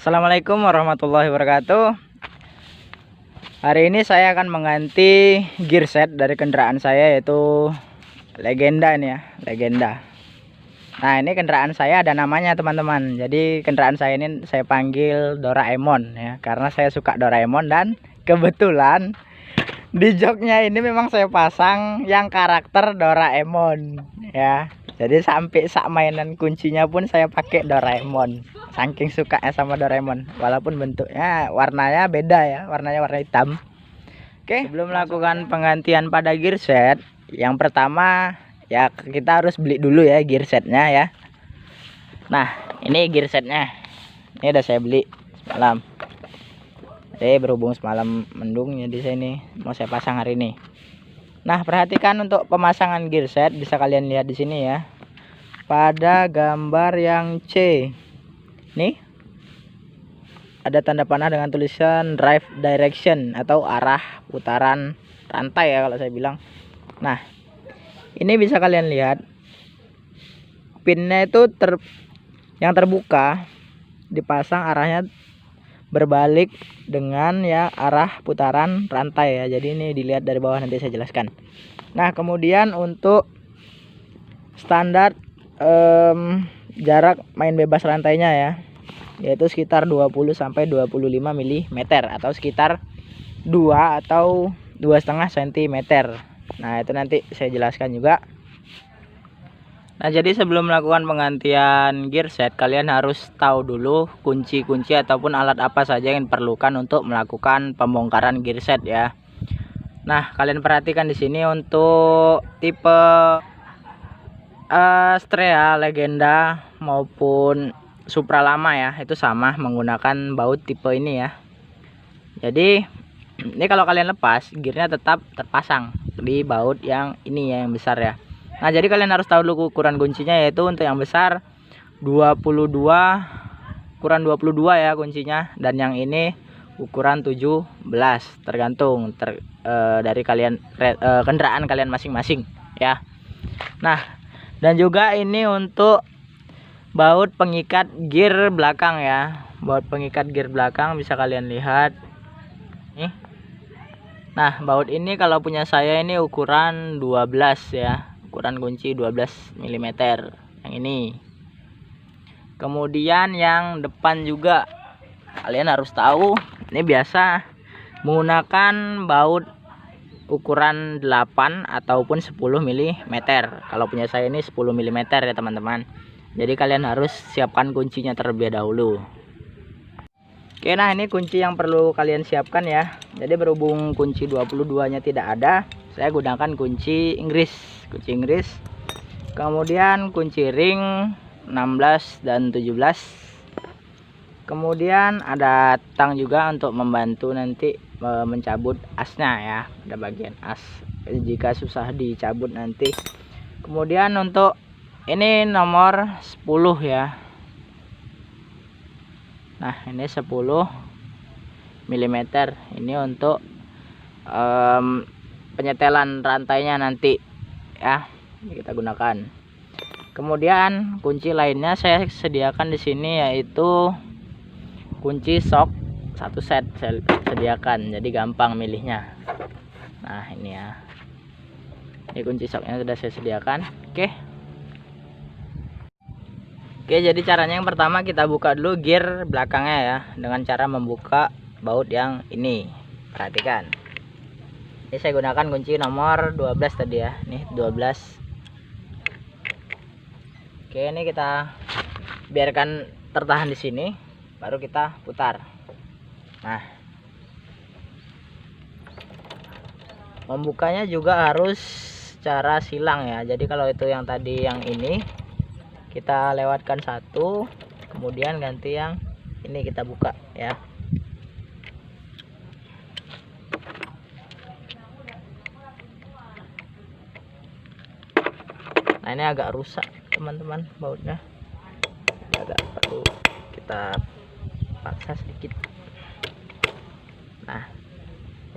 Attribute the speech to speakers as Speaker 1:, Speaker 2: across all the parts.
Speaker 1: Assalamualaikum warahmatullahi wabarakatuh. Hari ini saya akan mengganti gear set dari kendaraan saya, yaitu Legenda ini ya, Legenda. Nah, ini kendaraan saya ada namanya teman-teman. Jadi kendaraan saya ini saya panggil Doraemon ya, karena saya suka Doraemon dan kebetulan di joknya ini memang saya pasang yang karakter Doraemon ya. Jadi sampai sak mainan kuncinya pun saya pakai Doraemon. Saking sukanya sama Doraemon. Walaupun bentuknya warnanya beda ya, warnanya warna hitam. Oke, sebelum melakukan penggantian pada gear set, yang pertama ya kita harus beli dulu ya gear setnya ya. Nah, ini gear setnya. Ini udah saya beli semalam. Jadi berhubung semalam mendungnya di sini, mau saya pasang hari ini. Nah, perhatikan untuk pemasangan gear set, bisa kalian lihat di sini ya. Pada gambar yang C. Nih. Ada tanda panah dengan tulisan drive direction atau arah putaran rantai ya kalau saya bilang. Nah, ini bisa kalian lihat. Pinnya itu yang terbuka dipasang arahnya berbalik dengan ya arah putaran rantai ya. Jadi ini dilihat dari bawah, nanti saya jelaskan. Nah, kemudian untuk standar jarak main bebas rantainya ya, yaitu sekitar 20 sampai 25 mm atau sekitar 2 atau 2,5 cm. Nah, itu nanti saya jelaskan juga. Nah, jadi sebelum melakukan penggantian gear set, kalian harus tahu dulu kunci-kunci ataupun alat apa saja yang diperlukan untuk melakukan pembongkaran gear set ya. Nah, kalian perhatikan di sini untuk tipe Astrea, Legenda maupun Supra lama ya, itu sama menggunakan baut tipe ini ya. Jadi ini kalau kalian lepas, gearnya tetap terpasang di baut yang ini ya, yang besar ya. Nah, jadi kalian harus tahu dulu ukuran kuncinya, yaitu untuk yang besar 22 ukuran 22 ya kuncinya, dan yang ini ukuran 17, tergantung dari kalian kendaraan kalian masing-masing ya. Nah, dan juga ini untuk baut pengikat gear belakang ya. Baut pengikat gear belakang bisa kalian lihat nih. Nah, baut ini kalau punya saya ini ukuran 12 ya. Ukuran kunci 12 mm yang ini. Kemudian yang depan juga kalian harus tahu, ini biasa menggunakan baut ukuran 8 ataupun 10 mm. Kalau punya saya ini 10 mm ya teman-teman. Jadi kalian harus siapkan kuncinya terlebih dahulu. Oke, nah ini kunci yang perlu kalian siapkan ya. Jadi berhubung kunci 22 nya tidak ada, saya gunakan kunci Inggris. Kunci Inggris. Kemudian kunci ring 16 dan 17. Kemudian ada tang juga untuk membantu nanti mencabut asnya ya. Ada bagian as jika susah dicabut nanti. Kemudian untuk ini nomor 10 ya. Nah, ini 10 mm. Ini untuk penyetelan rantainya nanti ya. Ini kita gunakan. Kemudian kunci lainnya saya sediakan di sini, yaitu kunci shock 1 set saya sediakan. Jadi gampang milihnya. Nah, ini ya. Ini kunci shocknya sudah saya sediakan. Oke, jadi caranya yang pertama kita buka dulu gear belakangnya ya, dengan cara membuka baut yang ini. Perhatikan. Ini saya gunakan kunci nomor 12 tadi ya. Nih 12. Oke, ini kita biarkan tertahan di sini, baru kita putar. Nah, membukanya juga harus cara silang ya. Jadi kalau itu yang tadi yang ini kita lewatkan satu, kemudian ganti yang ini kita buka ya. Nah, ini agak rusak teman-teman bautnya, agak perlu kita paksa sedikit. Nah,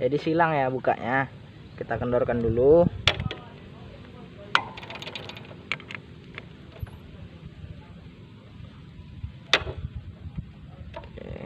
Speaker 1: jadi silang ya bukanya, kita kendorkan dulu. Oke.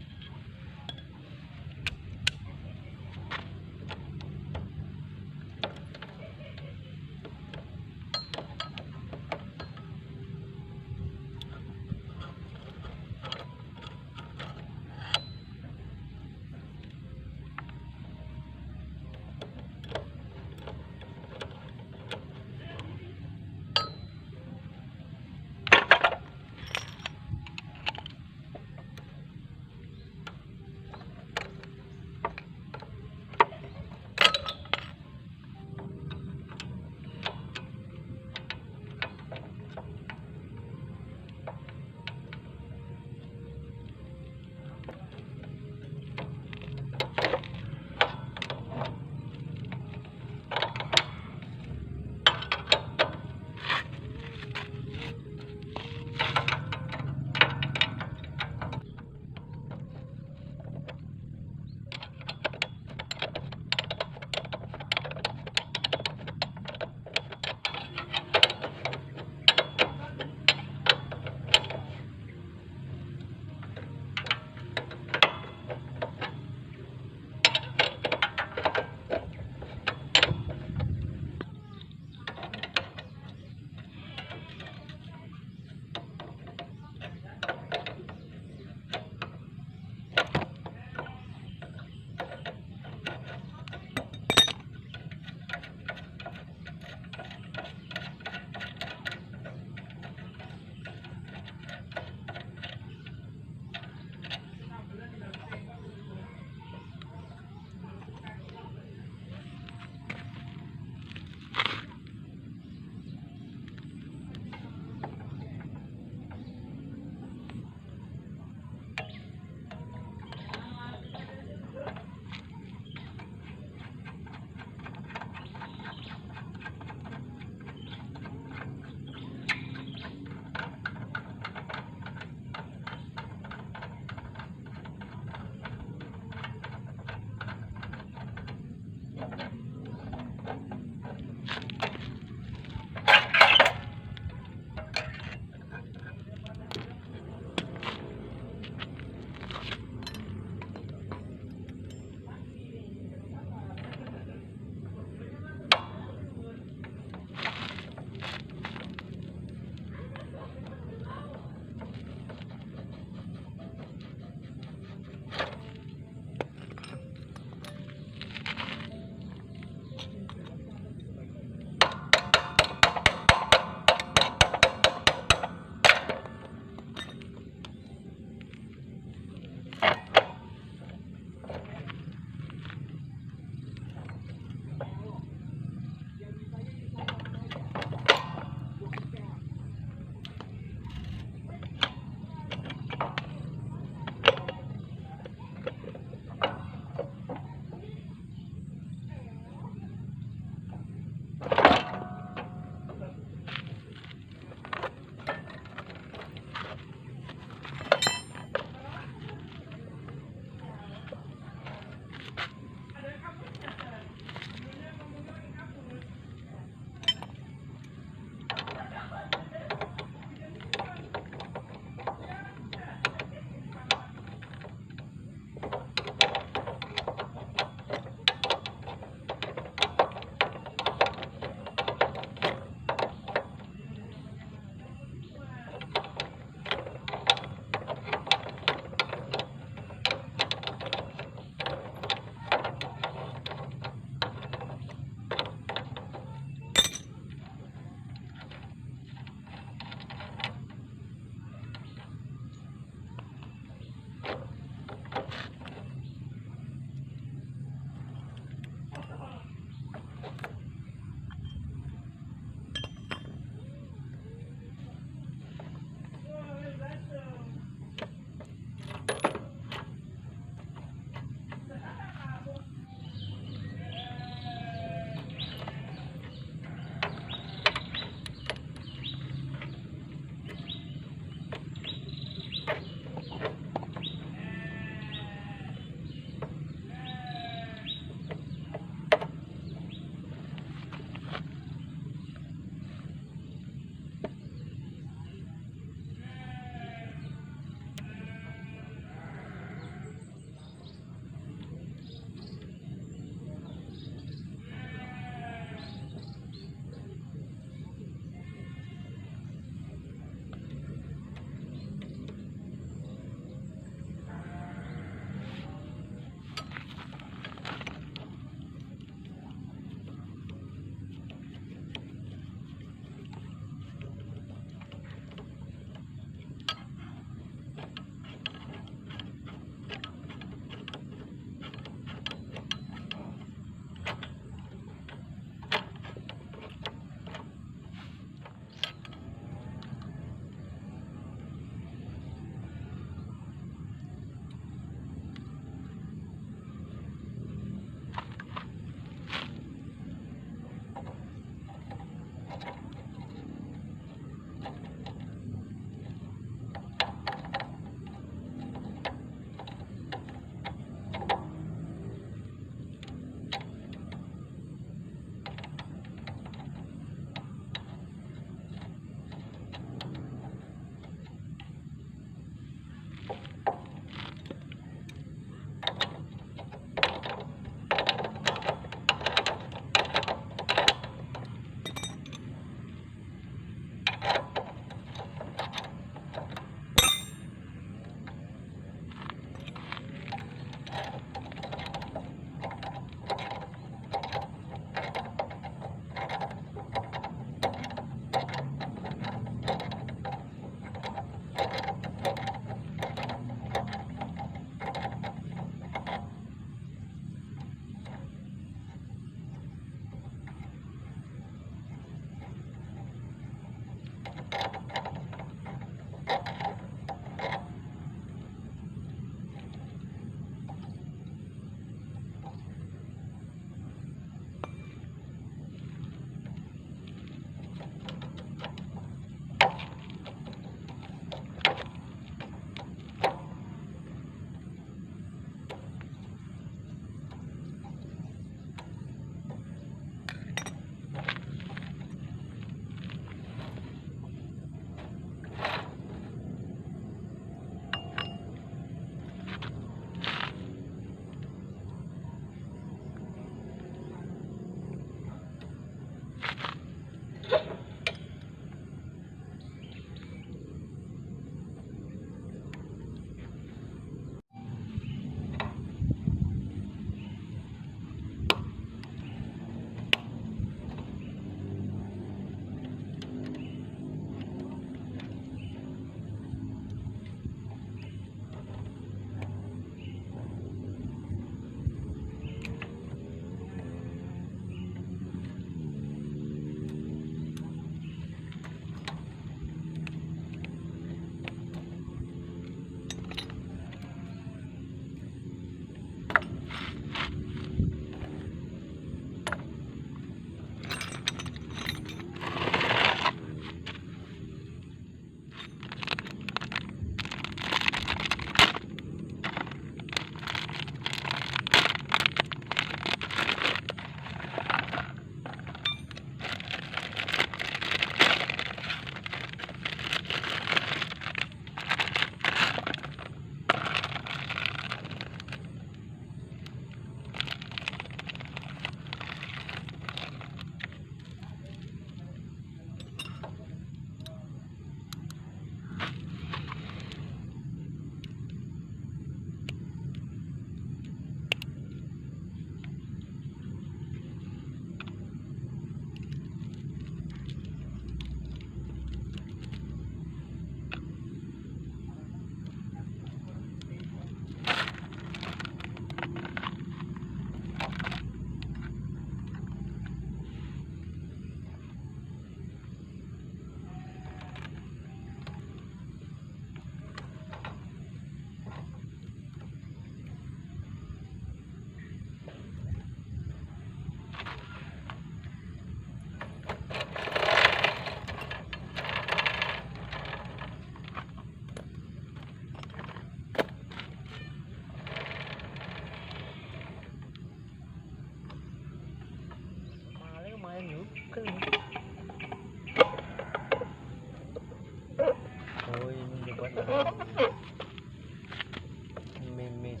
Speaker 1: Mimis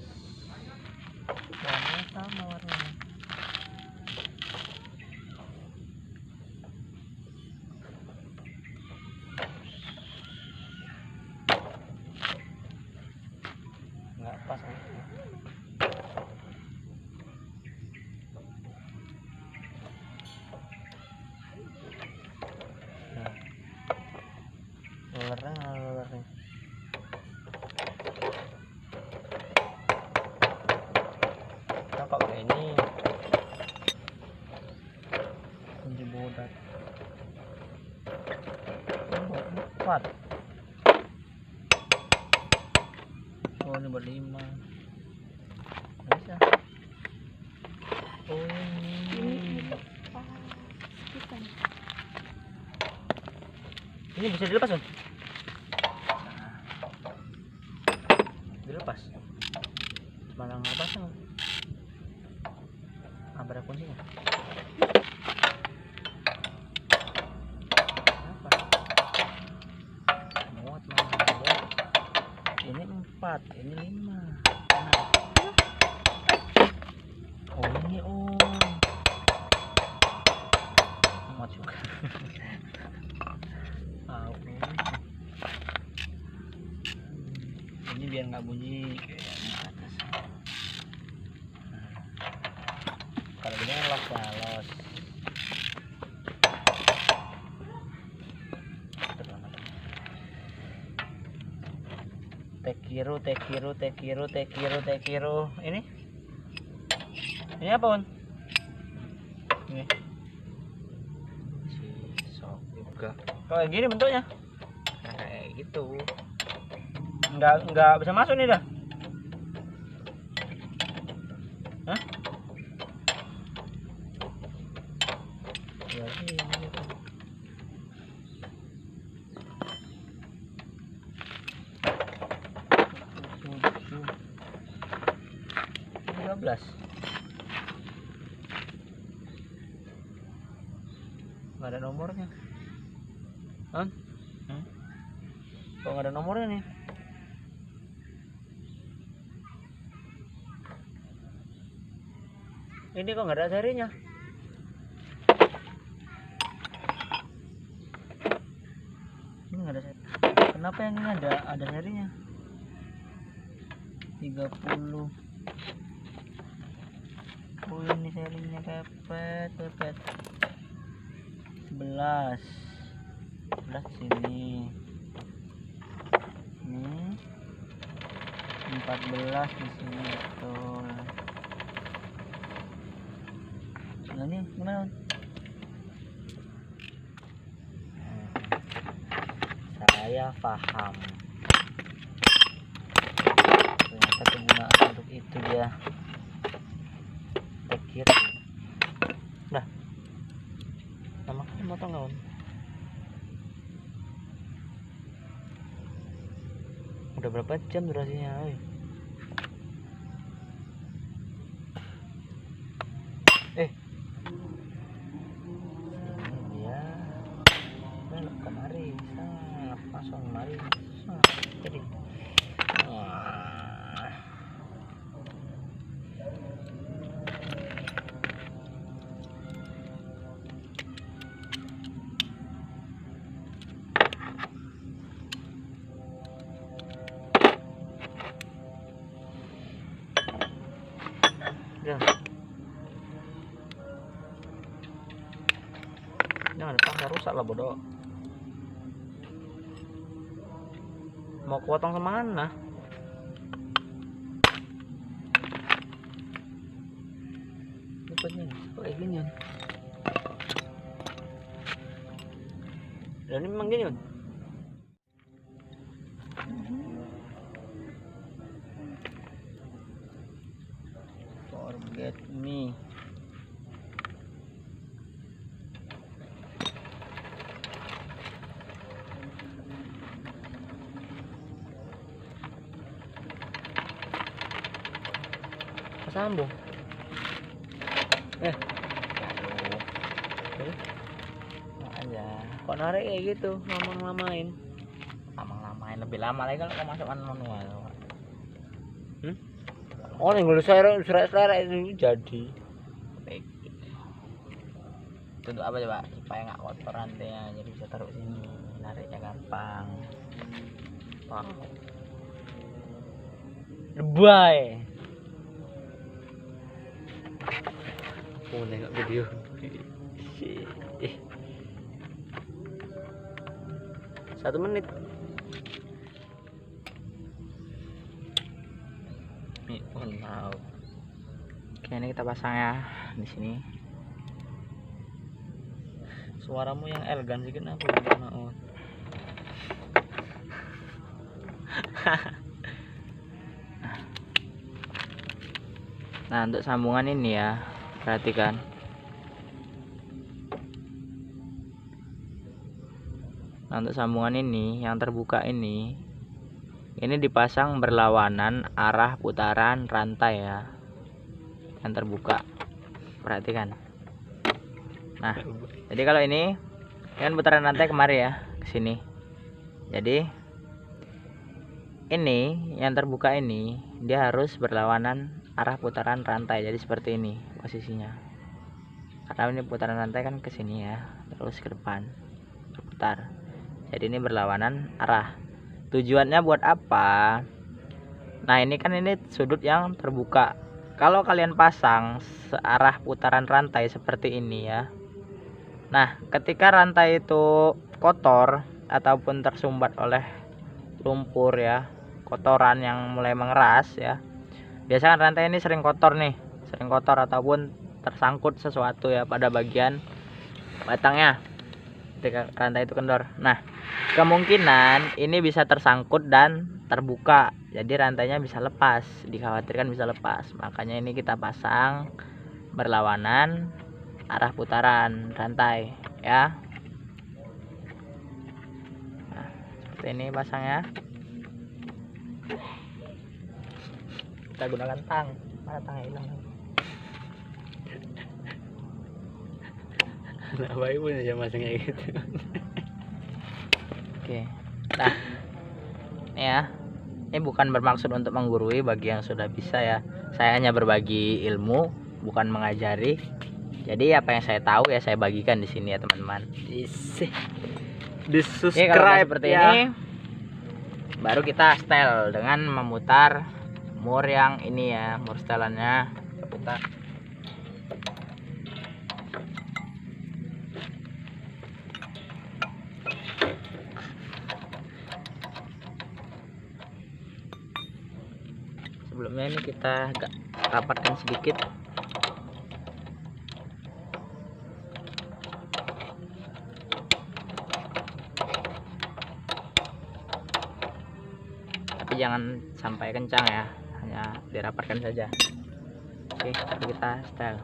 Speaker 1: warnanya sama warnanya. Nggak pas kan? Lelernya nah, kok kayak ini kunci bodat 4. Oh ini buat 5 bisa. Oh ini bisa dilepas kan? Dilepas malah ngepasang apa ada kuncinya apa muat mana ini 4 ini 5 nah. Oh ini muat juga. Ini biar nggak bunyi kayaknya atas. Kalau ini kan los. Tekiru. Ini apa pun? Ini. Sok juga. Kayak gini bentuknya. Nah, kayak gitu. Enggak bisa masuk nih dah. Hah? Ya ini gitu. Nggak ada nomornya. Kok nggak ada nomornya nih? Ini kok nggak ada serinya? Ini nggak ada seri. Kenapa yang ini ada serinya? 30. Oh ini serinya pepet. 11 sini. Ini 14 di sini betul. Nah ini gimana? Saya paham. Ternyata kegunaan untuk itu dia. Tekir. Dah. Nama kan motong nggak? Udah berapa jam durasinya? Belok kemari, masuk kemari, jadi jangan paksa rusak lah bodoh. Mau potong kemana? Lipatnya kayak gini. Dan ini memang gini. Forget me. Sambung. Aja. Kok narik kayak gitu, lama-lamain. lama-lamain lebih lama lagi kalau kau masukkan manual.
Speaker 2: Oh yang gue surat itu jadi.
Speaker 1: Itu untuk apa coba? Supaya nggak kotor rantainya, jadi bisa taruh sini, nariknya gampang.
Speaker 2: Wow. Lebay. Oh nengok video. 1 menit.
Speaker 1: Oh no. Oke, ini kita pasang ya di sini.
Speaker 2: Suaramu yang elegan sih kenapa?
Speaker 1: Nah, untuk sambungan ini ya, perhatikan. Nah, untuk sambungan ini yang terbuka ini dipasang berlawanan arah putaran rantai ya, yang terbuka. Perhatikan. Nah, jadi kalau ini kan putaran rantai kemari ya, ke sini. Jadi ini yang terbuka ini dia harus berlawanan arah putaran rantai. Jadi seperti ini posisinya. Karena ini putaran rantai kan ke sini ya, terus ke depan berputar. Jadi ini berlawanan arah. Tujuannya buat apa? Nah, ini kan ini sudut yang terbuka. Kalau kalian pasang searah putaran rantai seperti ini ya. Nah, ketika rantai itu kotor ataupun tersumbat oleh lumpur ya, kotoran yang mulai mengeras ya. Biasanya rantai ini sering kotor nih, sering kotor ataupun tersangkut sesuatu ya pada bagian batangnya. Ketika rantai itu kendor. Nah, kemungkinan ini bisa tersangkut dan terbuka. Jadi rantainya bisa lepas, dikhawatirkan bisa lepas. Makanya ini kita pasang berlawanan arah putaran rantai ya. Nah, seperti ini pasangnya. Kita gunakan tang. Mana tangnya hilang?
Speaker 2: Nah, baik pun aja masangnya gitu.
Speaker 1: Oke. Nah, ini ya. Ini bukan bermaksud untuk menggurui bagi yang sudah bisa ya. Saya hanya berbagi ilmu, bukan mengajari. Jadi apa yang saya tahu ya saya bagikan di sini ya teman-teman.
Speaker 2: Di-subscribe
Speaker 1: seperti
Speaker 2: ya.
Speaker 1: ini. Baru kita setel dengan memutar mur yang ini ya, mur setelannya kita putar. Sebelumnya ini kita agak rapatkan sedikit. Tapi jangan sampai kencang ya, hanya dirapatkan saja. Oke, lalu kita setel.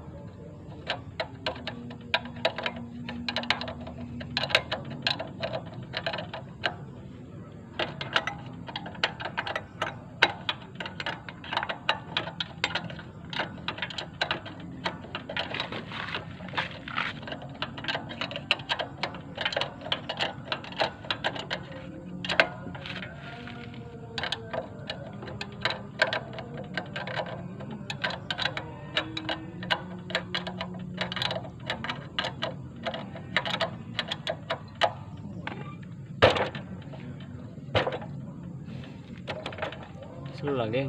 Speaker 2: Seru lagi.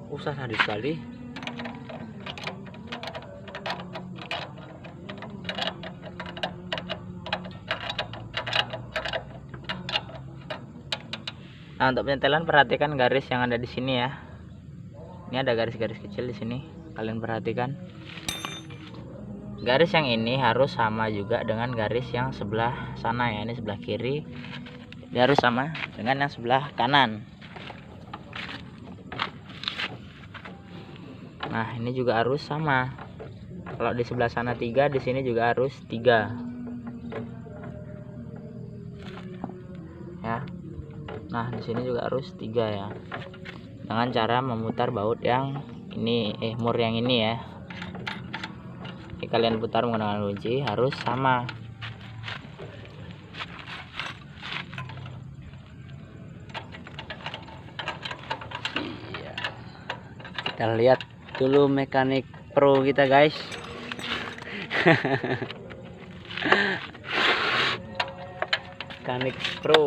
Speaker 2: Usah sadis sekali.
Speaker 1: Nah, untuk penyetelan perhatikan garis yang ada di sini ya. Ini ada garis-garis kecil di sini. Kalian perhatikan. Garis yang ini harus sama juga dengan garis yang sebelah sana ya. Ini sebelah kiri. Dia harus sama dengan yang sebelah kanan. Nah, ini juga harus sama. Kalau di sebelah sana 3, di sini juga harus 3. Ya. Nah, di sini juga harus 3 ya. Dengan cara memutar baut yang ini, mur yang ini ya. Ini kalian putar menggunakan kunci harus sama.
Speaker 2: Kita lihat dulu mekanik pro kita guys. Mekanik pro.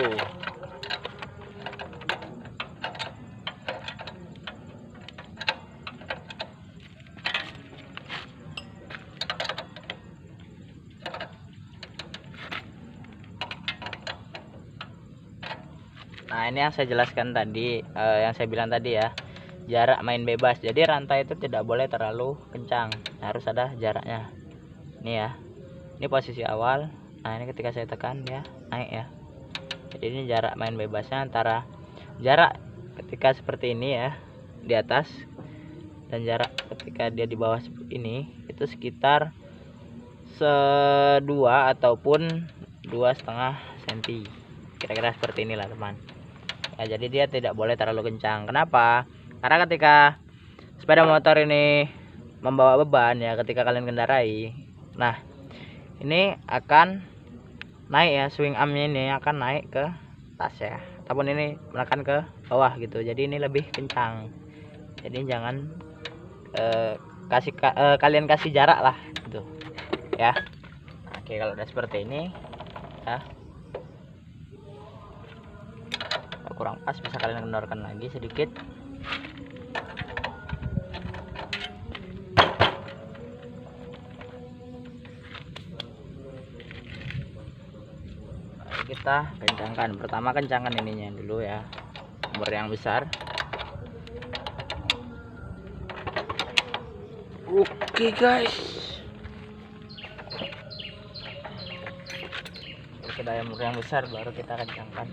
Speaker 1: Nah, ini yang saya jelaskan tadi, yang saya bilang tadi ya, jarak main bebas. Jadi rantai itu tidak boleh terlalu kencang, harus ada jaraknya. Ini ya, ini posisi awal. Nah, ini ketika saya tekan ya naik ya. Jadi ini jarak main bebasnya antara jarak ketika seperti ini ya di atas, dan jarak ketika dia di bawah seperti ini itu sekitar 2 ataupun 2,5 cm, kira-kira seperti inilah teman ya. Jadi dia tidak boleh terlalu kencang. Kenapa? Karena ketika sepeda motor ini membawa beban ya, ketika kalian kendarai, nah ini akan naik ya, swing armnya ini akan naik ke atas ya, ataupun ini menekan ke bawah gitu. Jadi ini lebih kencang. Jadi jangan kalian kasih jarak lah gitu ya. Oke, kalau udah seperti ini ya, kurang pas bisa kalian kendorkan lagi sedikit. Lalu kita kencangkan. Pertama kencangkan ininya dulu ya, bor yang besar.
Speaker 2: Oke guys.
Speaker 1: Sudah bor yang besar baru kita kencangkan.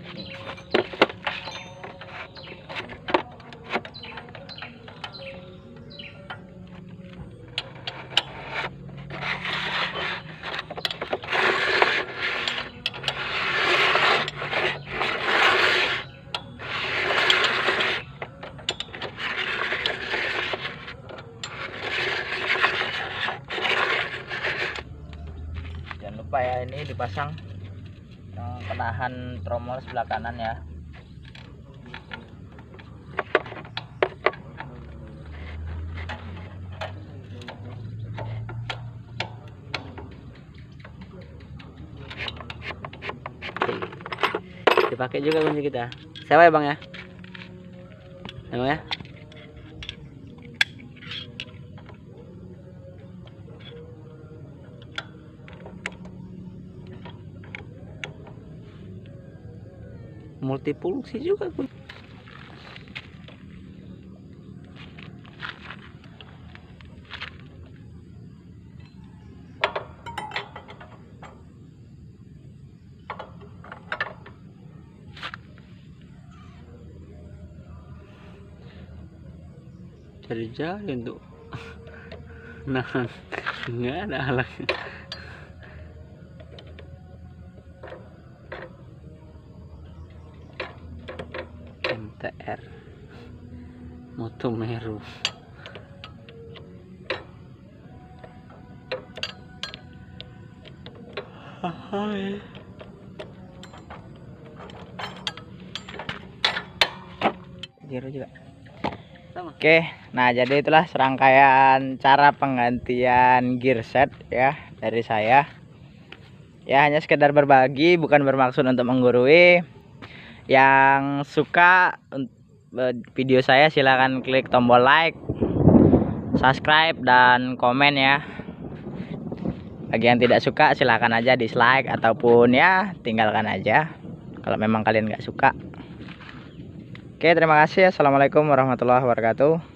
Speaker 1: Jangan lupa ya, ini dipasang yang penahan tromol sebelah kanan ya.
Speaker 2: Dipakai juga kunci kita. Sewa ya bang ya? Emang ya? Multifungsi juga kun. Cari jari untuk nah nggak ada alat. MTR Moto Meru. Hai.
Speaker 1: Zero juga. Oke, nah jadi itulah serangkaian cara penggantian gear set ya dari saya. Ya hanya sekedar berbagi, bukan bermaksud untuk menggurui. Yang suka video saya silahkan klik tombol like, subscribe, dan komen ya. Bagi yang tidak suka silahkan aja dislike ataupun ya tinggalkan aja kalau memang kalian nggak suka. Oke, terima kasih. Assalamualaikum warahmatullahi wabarakatuh.